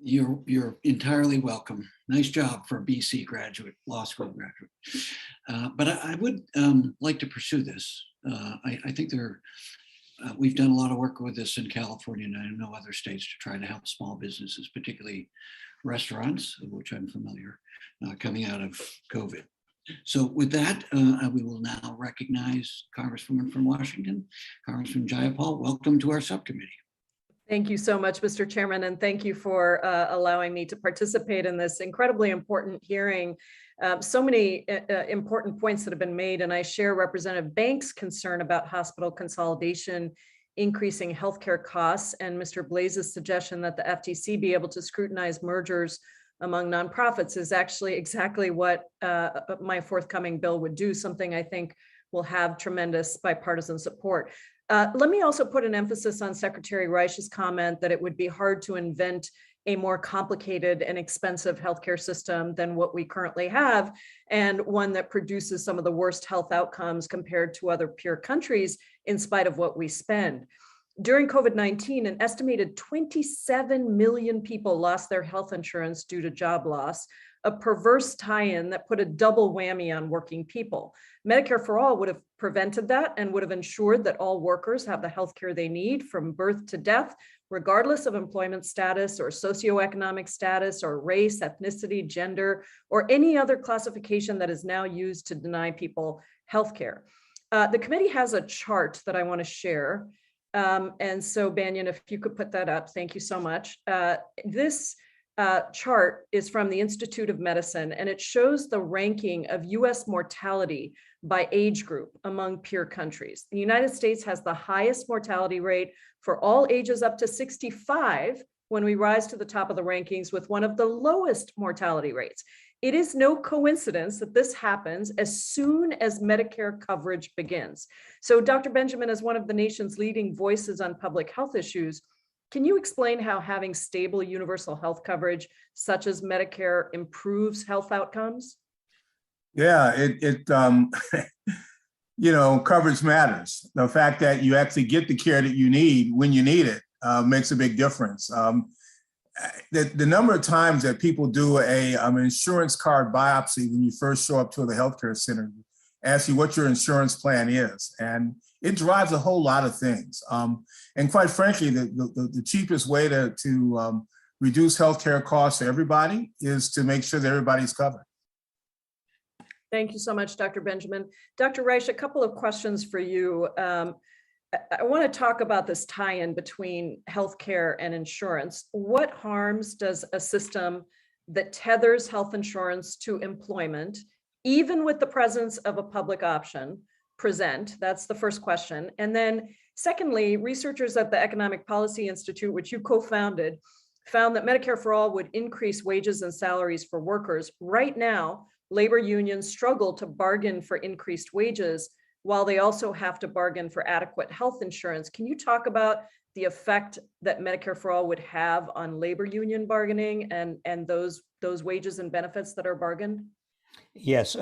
You're entirely welcome. Nice job for a BC graduate, law school graduate. But I would like to pursue this. I think we've done a lot of work with this in California and I know other states to try to help small businesses, particularly restaurants, of which I'm familiar, coming out of COVID. So with that, we will now recognize Congresswoman from Washington, Congresswoman Jayapal. Welcome to our subcommittee. Thank you so much, Mr. Chairman, and thank you for allowing me to participate in this incredibly important hearing. So many important points that have been made, and I share Representative Banks' concern about hospital consolidation, increasing healthcare costs, and Mr. Blaze's suggestion that the FTC be able to scrutinize mergers among nonprofits is actually exactly what my forthcoming bill would do, something I think will have tremendous bipartisan support. Let me also put an emphasis on Secretary Reich's comment that it would be hard to invent a more complicated and expensive healthcare system than what we currently have, and one that produces some of the worst health outcomes compared to other peer countries in spite of what we spend. During COVID-19, an estimated 27 million people lost their health insurance due to job loss, a perverse tie-in that put a double whammy on working people. Medicare for All would have prevented that and would have ensured that all workers have the health care they need from birth to death, regardless of employment status or socioeconomic status or race, ethnicity, gender, or any other classification that is now used to deny people health care. The committee has a chart that I want to share. And so, Banyan, if you could put that up, thank you so much. This chart is from the Institute of Medicine, and it shows the ranking of US mortality by age group among peer countries. The United States has the highest mortality rate for all ages up to 65 when we rise to the top of the rankings, with one of the lowest mortality rates. It is no coincidence that this happens as soon as Medicare coverage begins. So, Dr. Benjamin, as one of the nation's leading voices on public health issues, can you explain how having stable universal health coverage, such as Medicare, improves health outcomes? Yeah, coverage matters. The fact that you actually get the care that you need when you need it makes a big difference. The number of times that people do an insurance card biopsy when you first show up to the healthcare center, ask you what your insurance plan is, and it drives a whole lot of things. And quite frankly, the cheapest way to reduce healthcare costs to everybody is to make sure that everybody's covered. Thank you so much, Dr. Benjamin. Dr. Reich, a couple of questions for you. I want to talk about this tie-in between healthcare and insurance. What harms does a system that tethers health insurance to employment, even with the presence of a public option, present? That's the first question. And then secondly, researchers at the Economic Policy Institute, which you co-founded, found that Medicare for All would increase wages and salaries for workers. Right now, labor unions struggle to bargain for increased wages, while they also have to bargain for adequate health insurance. Can you talk about the effect that Medicare for All would have on labor union bargaining and those wages and benefits that are bargained? Yes.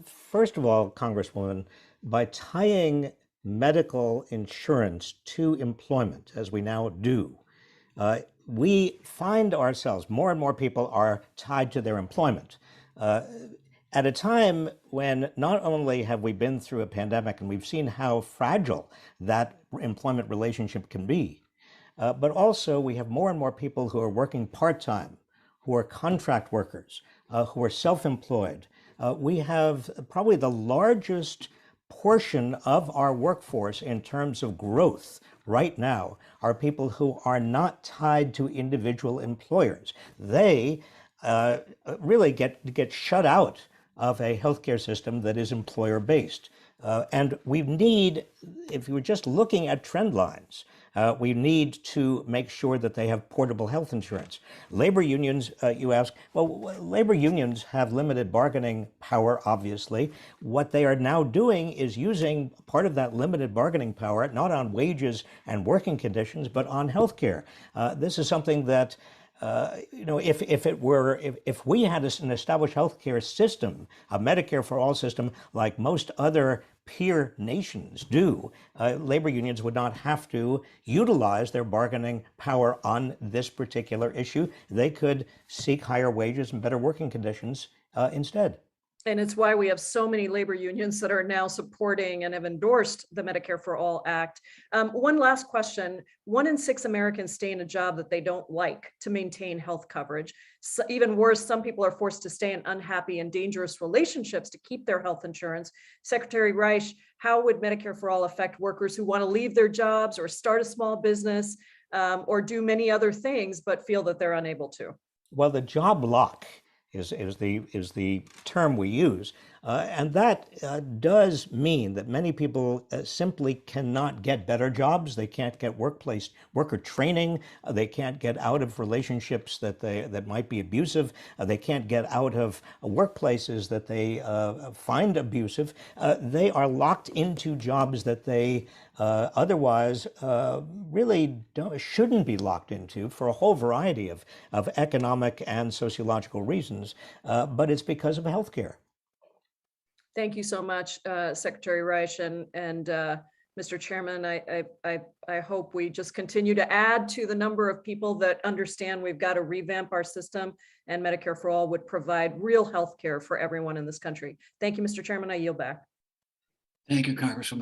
First of all, Congresswoman, by tying medical insurance to employment, as we now do, we find ourselves, more and more people are tied to their employment. At a time when not only have we been through a pandemic and we've seen how fragile that employment relationship can be, but also we have more and more people who are working part-time, who are contract workers, who are self-employed. We have probably the largest portion of our workforce in terms of growth right now are people who are not tied to individual employers. They really get shut out of a healthcare system that is employer-based. And we need, if you were just looking at trend lines, we need to make sure that they have portable health insurance. Labor unions, you ask, well, labor unions have limited bargaining power, obviously. What they are now doing is using part of that limited bargaining power, not on wages and working conditions, but on healthcare. This is something that if we had an established healthcare system, a Medicare for all system, like most other peer nations do, labor unions would not have to utilize their bargaining power on this particular issue. They could seek higher wages and better working conditions instead. And it's why we have so many labor unions that are now supporting and have endorsed the Medicare for All Act. One last question. 1 in 6 Americans stay in a job that they don't like to maintain health coverage. So even worse, some people are forced to stay in unhappy and dangerous relationships to keep their health insurance. Secretary Reich, how would Medicare for All affect workers who want to leave their jobs or start a small business or do many other things, but feel that they're unable to? Well, the job lock is the term we use. And that does mean that many people simply cannot get better jobs. They can't get worker training. They can't get out of relationships that might be abusive. They can't get out of workplaces that they find abusive. They are locked into jobs that they otherwise really shouldn't be locked into for a whole variety of economic and sociological reasons. But it's because of healthcare. Thank you so much, Secretary Reich and Mr. Chairman. I hope we just continue to add to the number of people that understand we've got to revamp our system, and Medicare for All would provide real health care for everyone in this country. Thank you, Mr. Chairman. I yield back. Thank you, Congresswoman.